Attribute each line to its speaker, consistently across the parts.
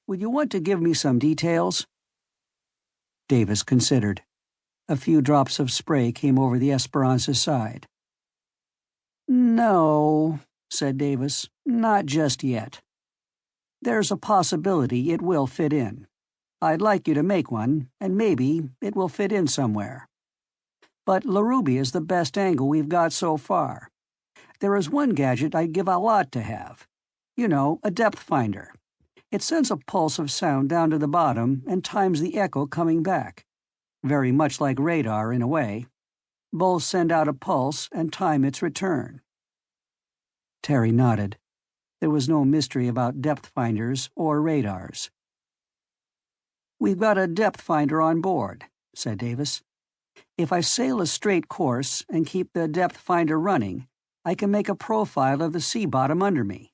Speaker 1: Would you want to give me some details?" Davis considered. A few drops of spray came over the Esperance's side. "No," said Davis, "not just yet. There's a possibility it will fit in. I'd like you to make one, and maybe it will fit in somewhere. But Laruby is the best angle we've got so far. There is one gadget I'd give a lot to have. You know, a depth finder. It sends a pulse of sound down to the bottom and times the echo coming back. Very much like radar in a way. Both send out a pulse and time its return." Terry nodded. There was no mystery about depth finders or radars. "We've got a depth finder on board," said Davis. "If I sail a straight course and keep the depth finder running, I can make a profile of the sea bottom under me.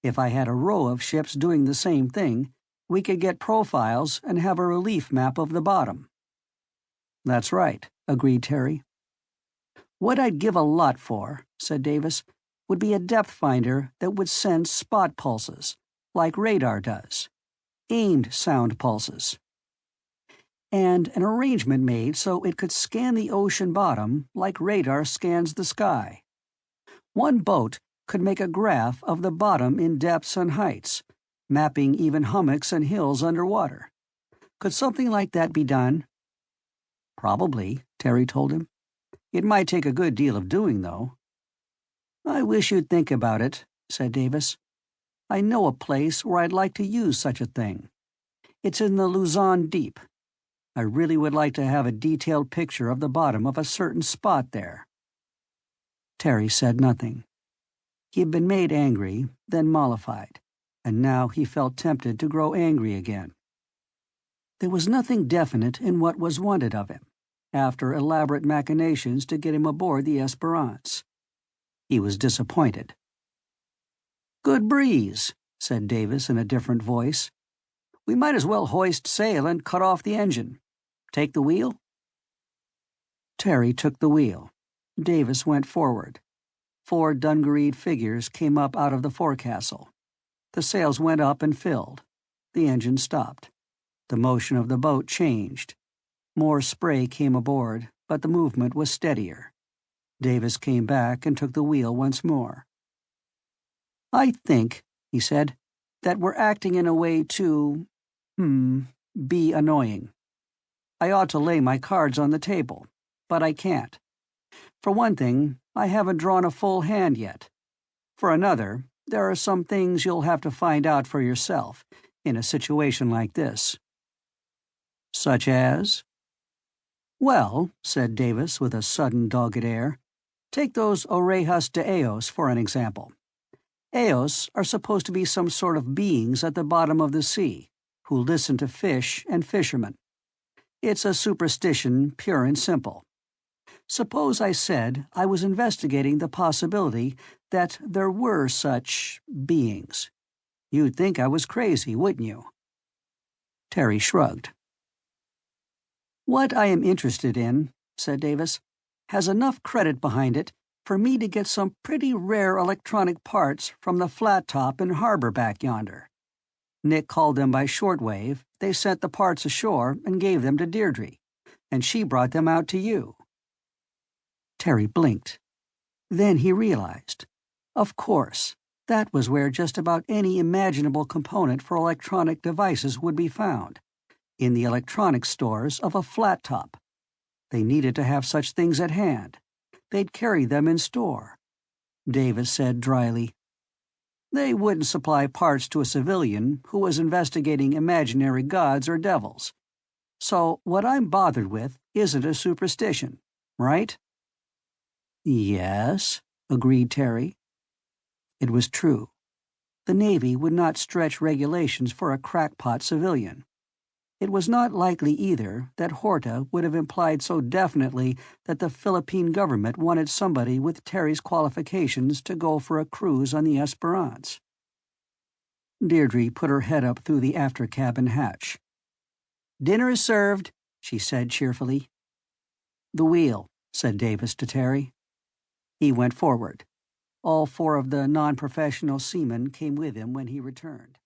Speaker 1: If I had a row of ships doing the same thing, we could get profiles and have a relief map of the bottom." "That's right," agreed Terry. "What I'd give a lot for," said Davis, "would be a depth finder that would send spot pulses, like radar does. Aimed sound pulses. And an arrangement made so it could scan the ocean bottom like radar scans the sky. One boat could make a graph of the bottom in depths and heights, mapping even hummocks and hills underwater. Could something like that be done?" "Probably," Terry told him. "It might take a good deal of doing, though." "I wish you'd think about it," said Davis. "I know a place where I'd like to use such a thing. It's in the Luzon Deep. I really would like to have a detailed picture of the bottom of a certain spot there." Terry said nothing. He had been made angry, then mollified, and now he felt tempted to grow angry again. There was nothing definite in what was wanted of him, after elaborate machinations to get him aboard the Esperance. He was disappointed. "Good breeze," said Davis in a different voice. "We might as well hoist sail and cut off the engine. Take the wheel?" Terry took the wheel. Davis went forward. 4 dungareed figures came up out of the forecastle. The sails went up and filled. The engine stopped. The motion of the boat changed. More spray came aboard, but the movement was steadier. Davis came back and took the wheel once more. "I think," he said, "that we're acting in a way to, be annoying. I ought to lay my cards on the table, but I can't. For one thing, I haven't drawn a full hand yet. For another, there are some things you'll have to find out for yourself in a situation like this." "Such as?" "Well," said Davis with a sudden dogged air, "take those Orejas de ellos for an example. Ellos are supposed to be some sort of beings at the bottom of the sea, who listen to fish and fishermen. It's a superstition, pure and simple. Suppose I said I was investigating the possibility that there were such beings. You'd think I was crazy, wouldn't you?" Terry shrugged. "What I am interested in," said Davis, "has enough credit behind it for me to get some pretty rare electronic parts from the flat top in harbor back yonder. Nick called them by shortwave, they sent the parts ashore and gave them to Deirdre, and she brought them out to you." Terry blinked. Then he realized. Of course, that was where just about any imaginable component for electronic devices would be found, in the electronics stores of a flat top. They needed to have such things at hand. They'd carry them in store. Davis said dryly, "They wouldn't supply parts to a civilian who was investigating imaginary gods or devils. So what I'm bothered with isn't a superstition, right?" "Yes," agreed Terry. It was true. The Navy would not stretch regulations for a crackpot civilian. It was not likely either that Horta would have implied so definitely that the Philippine government wanted somebody with Terry's qualifications to go for a cruise on the Esperance. Deirdre put her head up through the after-cabin hatch. "Dinner is served," she said cheerfully. "The wheel," said Davis to Terry. He went forward. All 4 of the non-professional seamen came with him when he returned.